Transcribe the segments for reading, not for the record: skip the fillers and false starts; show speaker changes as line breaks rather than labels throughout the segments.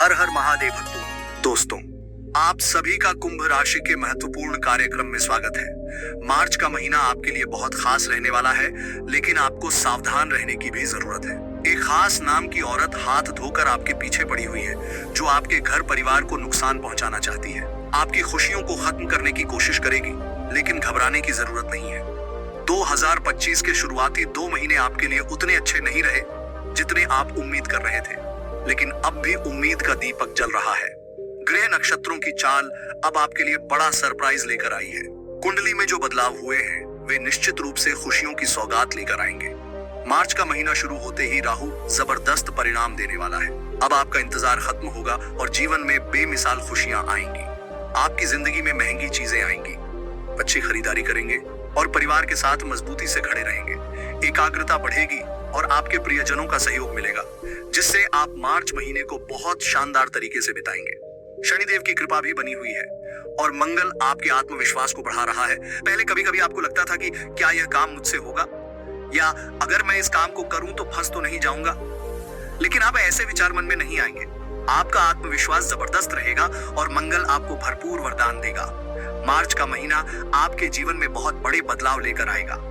हर हर महादेव भक्तों। दोस्तों, आप सभी का कुंभ राशि के महत्वपूर्ण कार्यक्रम में स्वागत है। मार्च का महीना आपके लिए बहुत खास रहने वाला है, लेकिन आपको सावधान रहने की भी जरूरत है। एक खास नाम की औरत हाथ धोकर आपके पीछे पड़ी हुई है, जो आपके घर परिवार को नुकसान पहुंचाना चाहती है। आपकी खुशियों को खत्म करने की कोशिश करेगी, लेकिन घबराने की जरूरत नहीं है। 2025 के शुरुआती 2 महीने आपके लिए उतने अच्छे नहीं रहे जितने आप उम्मीद कर रहे थे, लेकिन अब भी उम्मीद का दीपक जल रहा है। ग्रह नक्षत्रों की चाल अब आपके लिए बड़ा सरप्राइज लेकर आई है। कुंडली में जो बदलाव हुए हैं, वे निश्चित रूप से खुशियों की सौगात लेकर आएंगे। मार्च का महीना शुरू होते ही राहु जबरदस्त परिणाम देने वाला है। अब आपका इंतजार खत्म होगा और जीवन में बेमिसाल खुशियां आएंगी। आपकी जिंदगी में महंगी चीजें आएंगी, अच्छी खरीदारी करेंगे और परिवार के साथ मजबूती से खड़े रहेंगे। एकाग्रता बढ़ेगी और आपके प्रियजनों का सहयोग मिलेगा, जिससे आप मार्च महीने को बहुत शानदार तरीके से बिताएंगे। शनिदेव की कृपा भी बनी हुई है और मंगल आपके आत्मविश्वास को बढ़ा रहा है। पहले कभी कभी आपको लगता था कि क्या यह काम मुझसे होगा, या अगर मैं इस काम को करूं तो फंस तो नहीं जाऊंगा, लेकिन अब ऐसे विचार मन में नहीं आएंगे। आपका आत्मविश्वास जबरदस्त रहेगा और मंगल आपको भरपूर वरदान देगा। मार्च का महीना आपके जीवन में बहुत बड़े बदलाव लेकर आएगा।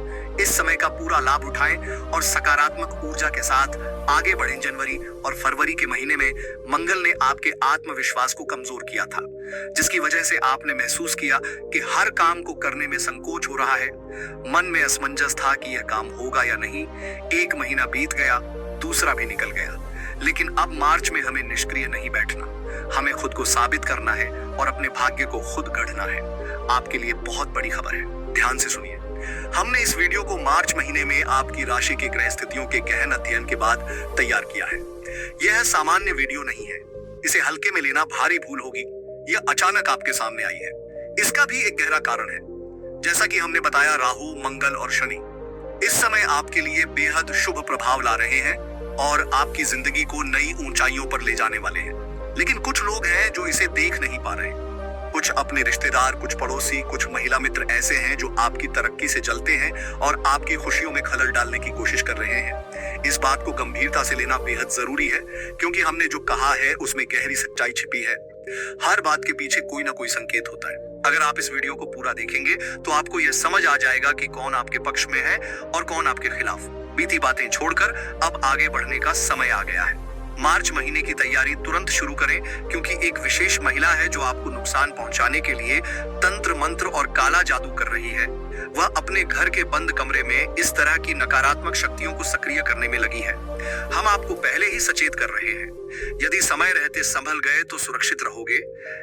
इस समय का पूरा लाभ उठाएं और सकारात्मक ऊर्जा के साथ आगे बढ़ें। जनवरी और फरवरी के महीने में मंगल ने आपके आत्मविश्वास को कमजोर किया था, जिसकी वजह से आपने महसूस किया कि हर काम को करने में संकोच हो रहा है। मन में असमंजस था कि यह काम होगा या नहीं। एक महीना बीत गया, दूसरा भी निकल गया, लेकिन अब मार्च में हमें निष्क्रिय नहीं बैठना। हमें खुद को साबित करना है और अपने भाग्य को खुद गढ़ना है। आपके लिए बहुत बड़ी खबर है, ध्यान से सुनिए। हमने इस वीडियो को मार्च महीने में आपकी राशि की ग्रह स्थितियों के गहन अध्ययन के बाद तैयार किया है। यह सामान्य वीडियो नहीं है, इसे हल्के में लेना भारी भूल होगी। यह अचानक आपके सामने आई है। इसका भी एक गहरा कारण है। जैसा कि हमने बताया, राहु, मंगल और शनि इस समय आपके लिए बेहद शुभ प्रभाव ला रहे हैं और आपकी जिंदगी को नई ऊंचाइयों पर ले जाने वाले हैं। लेकिन कुछ लोग हैं जो इसे देख नहीं पा रहे। कुछ अपने रिश्तेदार, कुछ पड़ोसी, कुछ महिला मित्र ऐसे हैं जो आपकी तरक्की से जलते हैं और आपकी खुशियों में खलल डालने की कोशिश कर रहे हैं। इस बात को गंभीरता से लेना बेहद जरूरी है, क्योंकि हमने जो कहा है उसमें गहरी सच्चाई छिपी है। हर बात के पीछे कोई ना कोई संकेत होता है। अगर आप इस वीडियो को पूरा देखेंगे तो आपको यह समझ आ जाएगा कि कौन आपके पक्ष में है और कौन आपके खिलाफ। बीती बातें छोड़कर अब आगे बढ़ने का समय आ गया है। मार्च महीने की तैयारी तुरंत शुरू करें, क्योंकि एक विशेष महिला है जो आपको नुकसान पहुंचाने के लिए तंत्र मंत्र और काला जादू कर रही है। वह अपने घर के बंद कमरे में इस तरह की नकारात्मक शक्तियों को सक्रिय करने में लगी है। हम आपको पहले ही सचेत कर रहे हैं। यदि समय रहते संभल गए तो सुरक्षित रहोगे,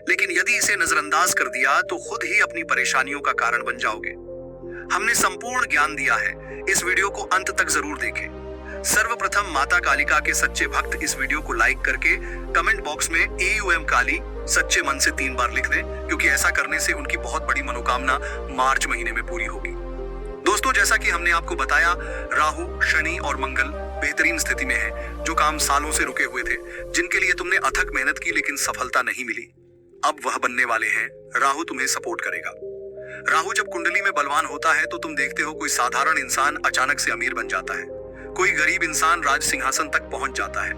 लेकिन यदि इसे नजरअंदाज कर दिया तो खुद ही अपनी परेशानियों का कारण बन जाओगे। हमने संपूर्ण ज्ञान दिया है, इस वीडियो को अंत तक जरूर देखें। सर्वप्रथम माता कालिका के सच्चे भक्त इस वीडियो को लाइक करके कमेंट बॉक्स में AUM काली सच्चे मन से 3 बार लिख दें, क्योंकि ऐसा करने से उनकी बहुत बड़ी मनोकामना मार्च महीने में पूरी होगी। दोस्तों, जैसा कि हमने आपको बताया, राहु, शनि और मंगल बेहतरीन स्थिति में है। जो काम सालों से रुके हुए थे, जिनके लिए तुमने अथक मेहनत की लेकिन सफलता नहीं मिली, अब वह बनने वाले हैं। राहु तुम्हें सपोर्ट करेगा। राहु जब कुंडली में बलवान होता है तो तुम देखते हो कोई साधारण इंसान अचानक से अमीर बन जाता है। कोई गरीब इंसान राज सिंहासन तक पहुंच जाता है।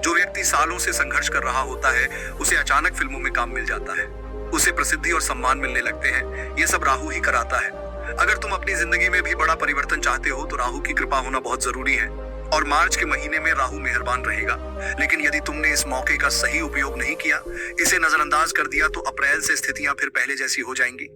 जो व्यक्ति सालों से संघर्ष कर रहा होता है, उसे अचानक फिल्मों में काम मिल जाता है। उसे प्रसिद्धि और सम्मान मिलने लगते हैं। ये सब राहु ही कराता है। अगर तुम अपनी जिंदगी में भी बड़ा परिवर्तन चाहते हो तो राहु की कृपा होना बहुत जरूरी है। और मार्च के महीने में राहु मेहरबान रहेगा। लेकिन यदि तुमने इस मौके का सही उपयोग नहीं किया, इसे नजरअंदाज कर दिया, तो अप्रैल से स्थितियां फिर पहले जैसी हो जाएंगी।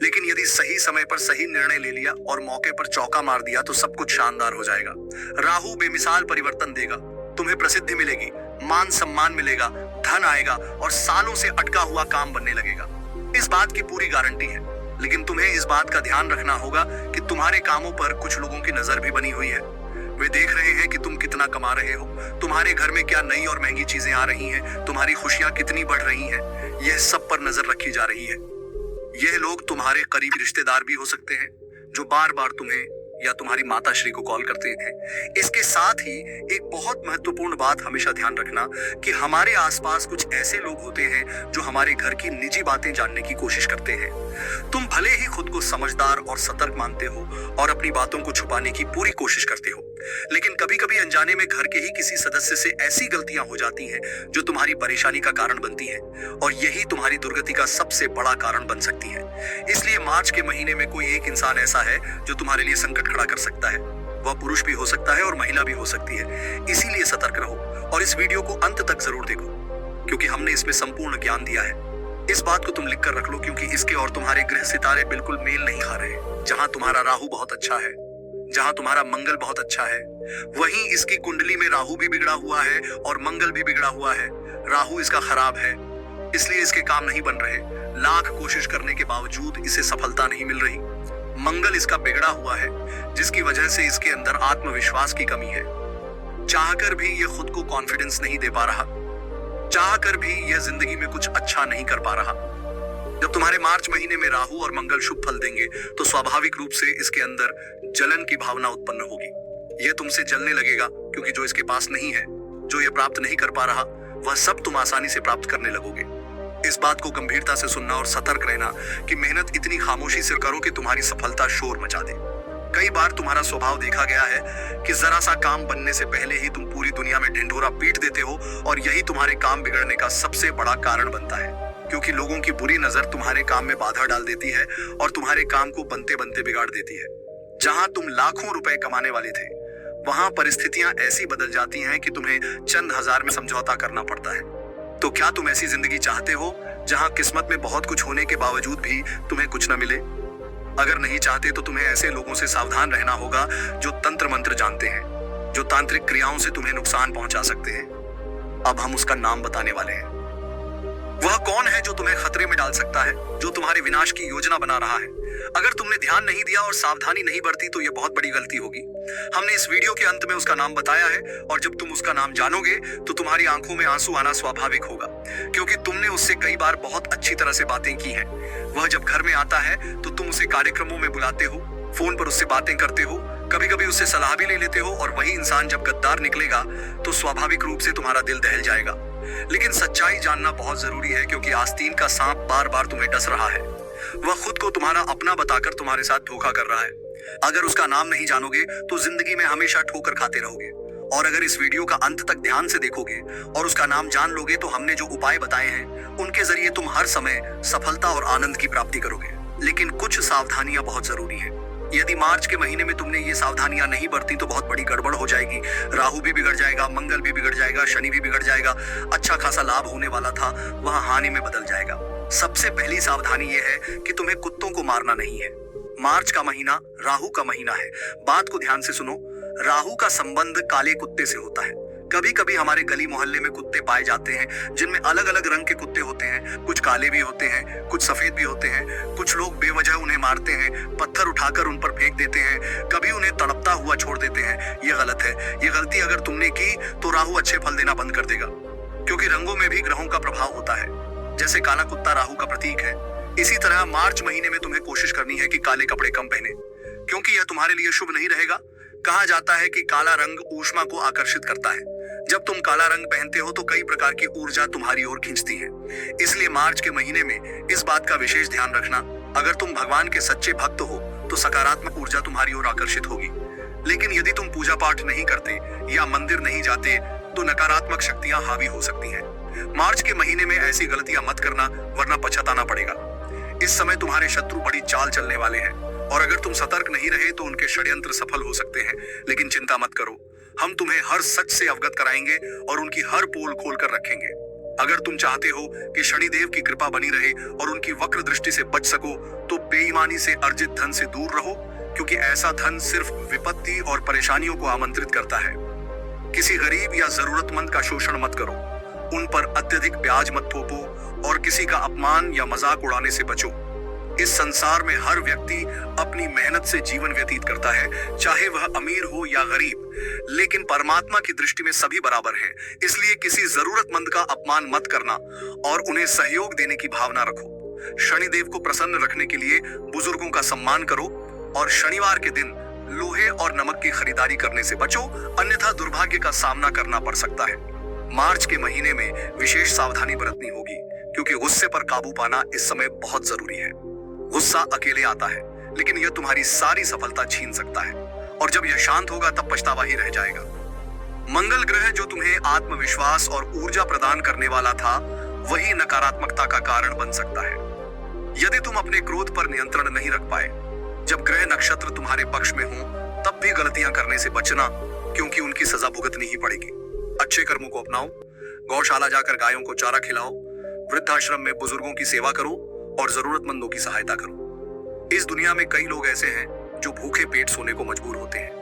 लेकिन यदि सही समय पर सही निर्णय ले लिया और मौके पर चौका मार दिया तो सब कुछ शानदार हो जाएगा। राहु बेमिसाल परिवर्तन देगा। तुम्हें प्रसिद्धि मिलेगी, मान सम्मान मिलेगा, धन आएगा और सालों से अटका हुआ काम बनने लगेगा। इस बात की पूरी गारंटी है। लेकिन तुम्हें इस बात का ध्यान रखना होगा कि तुम्हारे कामों पर कुछ लोगों की नजर भी बनी हुई है। वे देख रहे हैं कि तुम कितना कमा रहे हो, तुम्हारे घर में क्या नई और महंगी चीजें आ रही हैं, तुम्हारी खुशियां कितनी बढ़ रही हैं। यह सब पर नजर रखी जा रही है। यह लोग तुम्हारे करीबी रिश्तेदार भी हो सकते हैं, जो बार बार तुम्हें या तुम्हारी माता श्री को कॉल करते हैं। इसके साथ ही एक बहुत महत्वपूर्ण बात हमेशा ध्यान रखना कि हमारे आसपास कुछ ऐसे लोग होते हैं जो हमारे घर की निजी बातें जानने की कोशिश करते हैं। तुम भले ही खुद को समझदार और सतर्क मानते हो और अपनी बातों को छुपाने की पूरी कोशिश करते हो, लेकिन कभी कभी अनजाने में घर के ही किसी सदस्य से ऐसी गलतियां हो जाती हैं जो तुम्हारी परेशानी का कारण बनती हैं और यही तुम्हारी दुर्गति का सबसे बड़ा कारण बन सकती है। इसलिए मार्च के महीने में कोई एक इंसान ऐसा है जो तुम्हारे लिए संकट खड़ा कर सकता है। वह पुरुष भी हो सकता है और महिला भी हो सकती है। इसीलिए सतर्क रहो और इस वीडियो को अंत तक जरूर देखो, क्योंकि हमने इसमें संपूर्ण ज्ञान दिया है। इस बात को तुम लिख कर रख लो, क्योंकि इसके और तुम्हारे ग्रह सितारे बिल्कुल मेल नहीं खा रहे। जहां तुम्हारा राहु बहुत अच्छा है, जहां तुम्हारा मंगल बहुत अच्छा है, वहीं इसकी कुंडली में राहु भी बिगड़ा हुआ है और मंगल भी बिगड़ा हुआ है। राहु इसका खराब है, इसलिए इसके काम नहीं बन रहे। लाख कोशिश करने के बावजूद इसे सफलता नहीं मिल रही। मंगल इसका बिगड़ा हुआ है, जिसकी वजह से इसके अंदर आत्मविश्वास की कमी है। चाहकर भी ये खुद को कॉन्फिडेंस नहीं दे पा रहा, चाहकर भी यह जिंदगी में कुछ अच्छा नहीं कर पा रहा। जब तुम्हारे मार्च महीने में राहु और मंगल शुभ फल देंगे तो स्वाभाविक रूप से इसके अंदर जलन की भावना उत्पन्न होगी। यह तुमसे जलने लगेगा, क्योंकि जो इसके पास नहीं है, जो ये प्राप्त नहीं कर पा रहा, वह सब तुम आसानी से प्राप्त करने लगोगे। इस बात को गंभीरता से सुनना और सतर्क रहना कि मेहनत इतनी खामोशी से करो कि तुम्हारी सफलता शोर मचा दे। कई बार तुम्हारा स्वभाव देखा गया है कि जरा सा काम बनने से पहले ही तुम पूरी दुनिया में ढिंढोरा पीट देते हो और यही तुम्हारे काम बिगड़ने का सबसे बड़ा कारण बनता है, क्योंकि लोगों की बुरी नजर तुम्हारे काम में बाधा डाल देती है और तुम्हारे काम को बनते बनते बिगाड़ देती है। जहां तुम लाखों रुपए कमाने वाले थे, वहां परिस्थितियां ऐसी बदल जाती हैं कि तुम्हें चंद हजार में समझौता करना पड़ता है। तो क्या तुम ऐसी जिंदगी चाहते हो जहां किस्मत में बहुत कुछ होने के बावजूद भी तुम्हें कुछ न मिले? अगर नहीं चाहते तो तुम्हें ऐसे लोगों से सावधान रहना होगा जो तंत्र मंत्र जानते हैं, जो तांत्रिक क्रियाओं से तुम्हें नुकसान पहुंचा सकते हैं। अब हम उसका नाम बताने वाले हैं। वह कौन है जो तुम्हें खतरे में डाल सकता है, जो तुम्हारे विनाश की योजना बना रहा है? अगर तुमने ध्यान नहीं दिया और सावधानी नहीं बरती तो यह बहुत बड़ी गलती होगी। हमने इस वीडियो के अंत में उसका नाम बताया है और जब तुम उसका नाम जानोगे तो तुम्हारी आंखों में आंसू आना स्वाभाविक होगा, क्योंकि तुमने उससे कई बार बहुत अच्छी तरह से बातें की हैं। वह जब घर में आता है तो तुम उसे कार्यक्रमों में बुलाते हो, फोन पर उससे बातें करते हो, कभी कभी उससे सलाह भी ले लेते हो, और वही इंसान जब गद्दार निकलेगा तो स्वाभाविक रूप से तुम्हारा दिल दहल जाएगा। लेकिन सच्चाई जानना बहुत जरूरी है, क्योंकि आस्तीन का सांप बार बार तुम्हें डस रहा है। वह खुद को तुम्हारा अपना बताकर तुम्हारे साथ धोखा कर रहा है। अगर उसका नाम नहीं जानोगे तो जिंदगी में हमेशा ठोकर खाते रहोगे, और अगर इस वीडियो का अंत तक ध्यान से देखोगे और उसका नाम जान लोगे तो हमने जो उपाय बताए हैं उनके जरिए तुम हर समय सफलता और आनंद की प्राप्ति करोगे। लेकिन कुछ सावधानियां बहुत जरूरी है। यदि मार्च के महीने में तुमने ये सावधानियां नहीं बरती तो बहुत बड़ी गड़बड़ हो जाएगी। राहु भी बिगड़ जाएगा, मंगल भी बिगड़ जाएगा, शनि भी बिगड़ जाएगा। अच्छा खासा लाभ होने वाला था वह हानि में बदल जाएगा। सबसे पहली सावधानी यह है कि तुम्हें कुत्तों को मारना नहीं है। मार्च का महीना राहु का महीना है। बात को ध्यान से सुनो। राहु का संबंध काले कुत्ते से होता है। कभी कभी हमारे गली मोहल्ले में कुत्ते पाए जाते हैं जिनमें अलग अलग रंग के कुत्ते होते हैं। कुछ काले भी होते हैं, कुछ सफेद भी होते हैं। कुछ लोग बेवजह उन्हें मारते हैं, पत्थर उठाकर उन पर फेंक देते हैं, कभी उन्हें तड़पता हुआ छोड़ देते हैं। ये गलत है। ये गलती अगर तुमने की तो राहु अच्छे फल देना बंद कर देगा, क्योंकि रंगों में भी ग्रहों का प्रभाव होता है। जैसे काला कुत्ता राहु का प्रतीक है, इसी तरह मार्च महीने में तुम्हें कोशिश करनी है कि काले कपड़े कम पहने, क्योंकि यह तुम्हारे लिए शुभ नहीं रहेगा। कहा जाता है कि काला रंग ऊष्मा को आकर्षित करता है। जब तुम काला रंग पहनते हो तो कई प्रकार की ऊर्जा तुम्हारी ओर खींचती है। इसलिए मार्च के महीने में इस बात का विशेष ध्यान रखना। अगर तुम भगवान के सच्चे भक्त हो तो सकारात्मक ऊर्जा तुम्हारी ओर आकर्षित होगी, लेकिन यदि तुम पूजा पाठ नहीं करते या मंदिर नहीं जाते तो नकारात्मक शक्तियां हावी हो सकती हैं। मार्च के महीने में ऐसी गलतियां मत करना, वरना पछताना पड़ेगा। इस समय तुम्हारे शत्रु बड़ी चाल चलने वाले हैं, और अगर तुम सतर्क नहीं रहे तो उनके षड्यंत्र सफल हो सकते हैं। लेकिन चिंता मत करो, हम तुम्हें हर सच से अवगत कराएंगे और उनकी हर पोल खोल कर रखेंगे। अगर तुम चाहते हो कि शनिदेव की कृपा बनी रहे और उनकी वक्र दृष्टि से बच सको तो बेईमानी से अर्जित धन से दूर रहो, क्योंकि ऐसा धन सिर्फ विपत्ति और परेशानियों को आमंत्रित करता है। किसी गरीब या जरूरतमंद का शोषण मत करो, उन पर अत्यधिक ब्याज मत थोपो और किसी का अपमान या मजाक उड़ाने से बचो। इस संसार में हर व्यक्ति अपनी मेहनत से जीवन व्यतीत करता है, चाहे वह अमीर हो या गरीब, लेकिन परमात्मा की दृष्टि में सभी बराबर हैं। इसलिए किसी जरूरतमंद का अपमान मत करना और उन्हें सहयोग देने की भावना रखो। शनिदेव को प्रसन्न रखने के लिए बुजुर्गों का सम्मान करो और शनिवार के दिन लोहे और नमक की खरीदारी करने से बचो, अन्यथा दुर्भाग्य का सामना करना पड़ सकता है। मार्च के महीने में विशेष सावधानी बरतनी होगी, क्योंकि गुस्से पर काबू पाना इस समय बहुत जरूरी है। गुस्सा अकेले आता है, लेकिन यह तुम्हारी सारी सफलता छीन सकता है और जब यह शांत होगा तब पछतावा ही रह जाएगा। मंगल ग्रह जो तुम्हें आत्मविश्वास और ऊर्जा प्रदान करने वाला था, वही नकारात्मकता का कारण बन सकता है यदि तुम अपने क्रोध पर नियंत्रण नहीं रख पाए। जब ग्रह नक्षत्र तुम्हारे पक्ष में हो तब भी गलतियां करने से बचना, क्योंकि उनकी सजा भुगतनी ही पड़ेगी। अच्छे कर्मों को अपनाओ, गौशाला जाकर गायों को चारा खिलाओ, वृद्धाश्रम में बुजुर्गों की सेवा करो और जरूरतमंदों की सहायता करो। इस दुनिया में कई लोग ऐसे हैं जो भूखे पेट सोने को मजबूर होते हैं।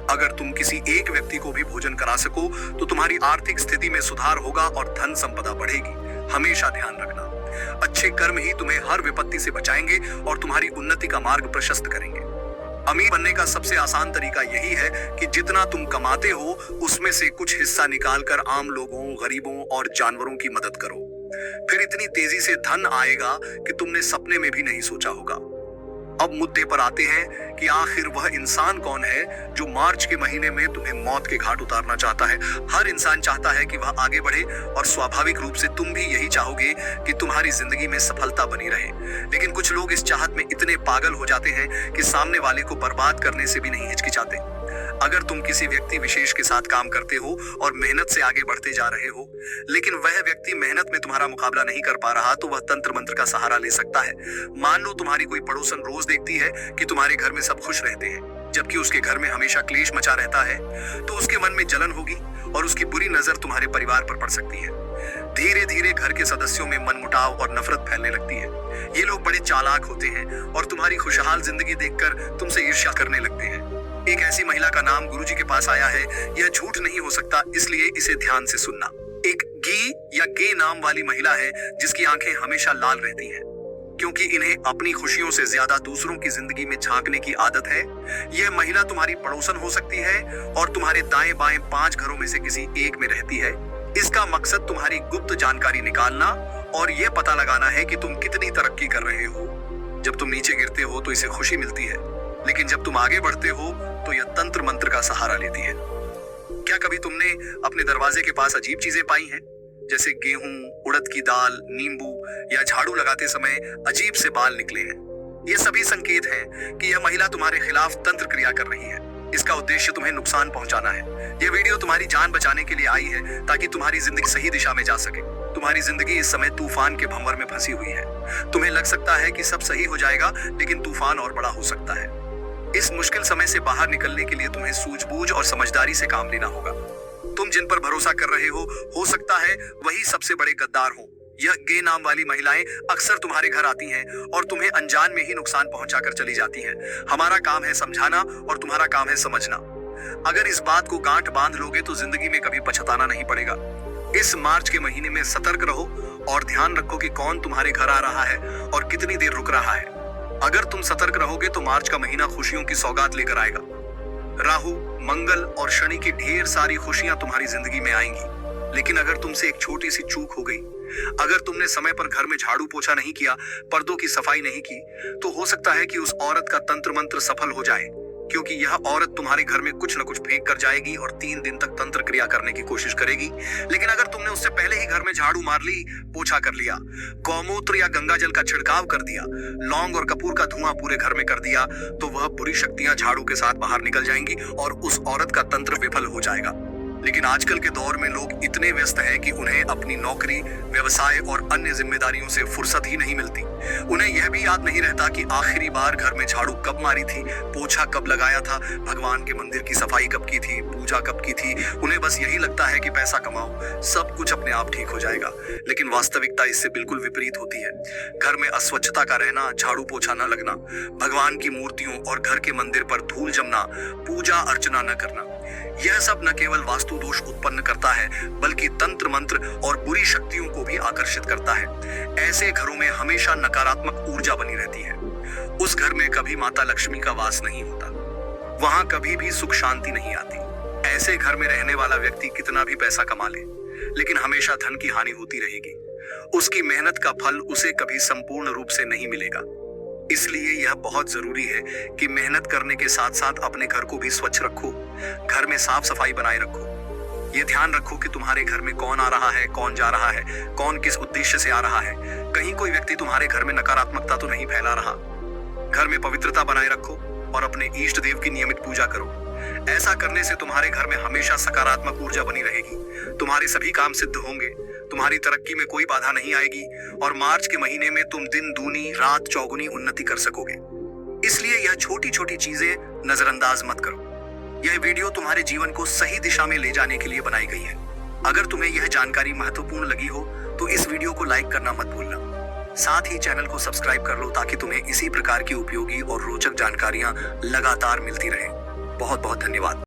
अगर तुम किसी एक व्यक्ति को भी भोजन करा सको तो तुम्हारी आर्थिक स्थिति में सुधार होगा और धन संपदा बढ़ेगी। हमेशा ध्यान रखना, अच्छे कर्म ही तुम्हें हर विपत्ति से बचाएंगे और तुम्हारी उन्नति का मार्ग प्रशस्त करेंगे। अमीर बनने का सबसे आसान तरीका यही है कि जितना तुम कमाते हो उसमें से कुछ हिस्सा निकालकर आम लोगों, गरीबों और जानवरों की मदद करो। फिर इतनी तेजी से धन आएगा कि तुमने सपने में भी नहीं सोचा होगा। अब मुद्दे पर आते हैं कि आखिर वह इंसान कौन है जो मार्च के महीने में तुम्हें मौत के घाट उतारना चाहता है। हर इंसान चाहता है कि वह आगे बढ़े और स्वाभाविक रूप से तुम भी यही चाहोगे कि तुम्हारी जिंदगी में सफलता बनी रहे। लेकिन कुछ लोग इस चाहत में इतने पागल हो जाते हैं कि सामने वाले को बर्बाद करने से भी नहीं हिचकिचाते। अगर तुम किसी व्यक्ति विशेष के साथ काम करते हो और मेहनत से आगे बढ़ते जा रहे हो, लेकिन वह व्यक्ति मेहनत में तुम्हारा मुकाबला नहीं कर पा रहा, तो वह तंत्र मंत्र का सहारा ले सकता है। मान लो तुम्हारी कोई पड़ोसन रोज देखती है कि तुम्हारे घर में सब खुश रहते हैं, जबकि उसके घर में हमेशा क्लेश मचा रहता है, तो उसके मन में जलन होगी और उसकी बुरी नजर तुम्हारे परिवार पर पड़ सकती है। धीरे धीरे घर के सदस्यों में मनमुटाव और नफरत फैलने लगती है। ये लोग बड़े चालाक होते हैं और तुम्हारी खुशहाल जिंदगी देखकर तुमसे ईर्ष्या करने लगते हैं। एक ऐसी महिला का नाम गुरुजी के पास आया है। यह झूठ नहीं हो सकता, इसलिए इसे ध्यान से सुनना। एक गी या गे नाम वाली महिला है जिसकी आंखें हमेशा लाल रहती हैं, क्योंकि इन्हें अपनी खुशियों से ज्यादा दूसरों की जिंदगी में झांकने की आदत है। यह महिला तुम्हारी पड़ोसन हो सकती है और तुम्हारे दाएं बाएं 5 घरों में से किसी एक में रहती है। इसका मकसद तुम्हारी गुप्त जानकारी निकालना और यह पता लगाना है कि तुम कितनी तरक्की कर रहे हो। जब तुम नीचे गिरते हो तो इसे खुशी मिलती है, लेकिन जब तुम आगे बढ़ते हो तो यह तंत्र मंत्र का सहारा लेती है। क्या कभी तुमने अपने दरवाजे के पास अजीब चीजें पाई हैं, जैसे गेहूं, उड़द की दाल, नींबू या झाड़ू लगाते समय अजीब से बाल निकले हैं? ये सभी संकेत हैं कि यह महिला तुम्हारे खिलाफ तंत्र क्रिया कर रही है। इसका उद्देश्य तुम्हें नुकसान पहुंचाना है। यह वीडियो तुम्हारी जान बचाने के लिए आई है ताकि तुम्हारी जिंदगी सही दिशा में जा सके। तुम्हारी जिंदगी इस समय तूफान के भंवर में फंसी हुई है। तुम्हें लग सकता है कि सब सही हो जाएगा, लेकिन तूफान और बड़ा हो सकता है। इस मुश्किल समय से बाहर निकलने के लिए तुम्हें सूझबूझ और समझदारी से काम लेना होगा। तुम जिन पर भरोसा कर रहे हो सकता है वही सबसे बड़े गद्दार हो। यह गे नाम वाली महिलाएं अक्सर तुम्हारे घर आती हैं और तुम्हें अनजान में ही नुकसान पहुंचाकर चली जाती हैं। हमारा काम है समझाना और तुम्हारा काम है समझना। अगर इस बात को गांठ बांध लोगे तो जिंदगी में कभी पछताना नहीं पड़ेगा। इस मार्च के महीने में सतर्क रहो और ध्यान रखो कि कौन तुम्हारे घर आ रहा है और कितनी देर रुक रहा है। अगर तुम सतर्क रहोगे तो मार्च का महीना खुशियों की सौगात लेकर आएगा। राहु, मंगल और शनि की ढेर सारी खुशियां तुम्हारी जिंदगी में आएंगी। लेकिन अगर तुमसे एक छोटी सी चूक हो गई, अगर तुमने समय पर घर में झाड़ू पोछा नहीं किया, पर्दों की सफाई नहीं की, तो हो सकता है कि उस औरत का तंत्र मंत्र सफल हो जाए, क्योंकि यह औरत तुम्हारे घर में कुछ न कुछ फेंक कर जाएगी और 3 दिन तक तंत्र क्रिया करने की कोशिश करेगी। लेकिन अगर तुमने उससे पहले ही घर में झाड़ू मार ली, पोछा कर लिया, गौमूत्र या गंगा जल का छिड़काव कर दिया, लौंग और कपूर का धुआं पूरे घर में कर दिया, तो वह बुरी शक्तियां झाड़ू के साथ बाहर निकल जाएंगी और उस औरत का तंत्र विफल हो जाएगा। लेकिन आजकल के दौर में लोग इतने व्यस्त हैं कि उन्हें अपनी नौकरी, व्यवसाय और अन्य जिम्मेदारियों से फुर्सत ही नहीं मिलती। उन्हें यह भी याद नहीं रहता कि आखिरी बार घर में झाड़ू कब मारी थी, पोछा कब लगाया था, भगवान के मंदिर की सफाई कब की थी, पूजा कब की थी। उन्हें बस यही लगता है कि पैसा कमाओ, सब कुछ अपने आप ठीक हो जाएगा। लेकिन वास्तविकता इससे बिल्कुल विपरीत होती है। घर में अस्वच्छता का रहना, झाड़ू पोछा न लगना, भगवान की मूर्तियों और घर के मंदिर पर धूल जमना, पूजा अर्चना न करना, यह सब न केवल वास्तु दोष उत्पन्न करता है बल्कि तंत्र मंत्र और बुरी शक्तियों को भी आकर्षित करता है। ऐसे घरों में हमेशा नकारात्मक ऊर्जा बनी रहती है। उस घर में कभी माता लक्ष्मी का वास नहीं होता, वहां कभी भी सुख शांति नहीं आती। ऐसे घर में रहने वाला व्यक्ति कितना भी पैसा कमा ले, लेकिन हमेशा धन की हानि होती रहेगी। उसकी मेहनत का फल उसे कभी संपूर्ण रूप से नहीं मिलेगा। इसलिए यह बहुत जरूरी है कि मेहनत करने के साथ साथ अपने घर को भी स्वच्छ रखो, घर में साफ सफाई बनाए रखो। ये ध्यान रखो कि तुम्हारे घर में कौन आ रहा है, कौन जा रहा है, कौन किस उद्देश्य से आ रहा है। कहीं कोई व्यक्ति तुम्हारे घर में नकारात्मकता तो नहीं फैला रहा। घर में पवित्रता बनाए रखो और अपने इष्ट देव की नियमित पूजा करो। ऐसा करने से तुम्हारे घर में हमेशा सकारात्मक ऊर्जा बनी रहेगी, तुम्हारे सभी काम सिद्ध होंगे, तुम्हारी तरक्की में कोई बाधा नहीं आएगी और मार्च के महीने में तुम दिन दूनी रात चौगुनी उन्नति कर सकोगे। इसलिए यह छोटी छोटी चीजें नजरअंदाज मत करो। यह वीडियो तुम्हारे जीवन को सही दिशा में ले जाने के लिए बनाई गई है। अगर तुम्हें यह जानकारी महत्वपूर्ण लगी हो तो इस वीडियो को लाइक करना मत भूलना। साथ ही चैनल को सब्सक्राइब कर लो ताकि तुम्हें इसी प्रकार की उपयोगी और रोचक जानकारियां लगातार मिलती रहें। बहुत बहुत धन्यवाद।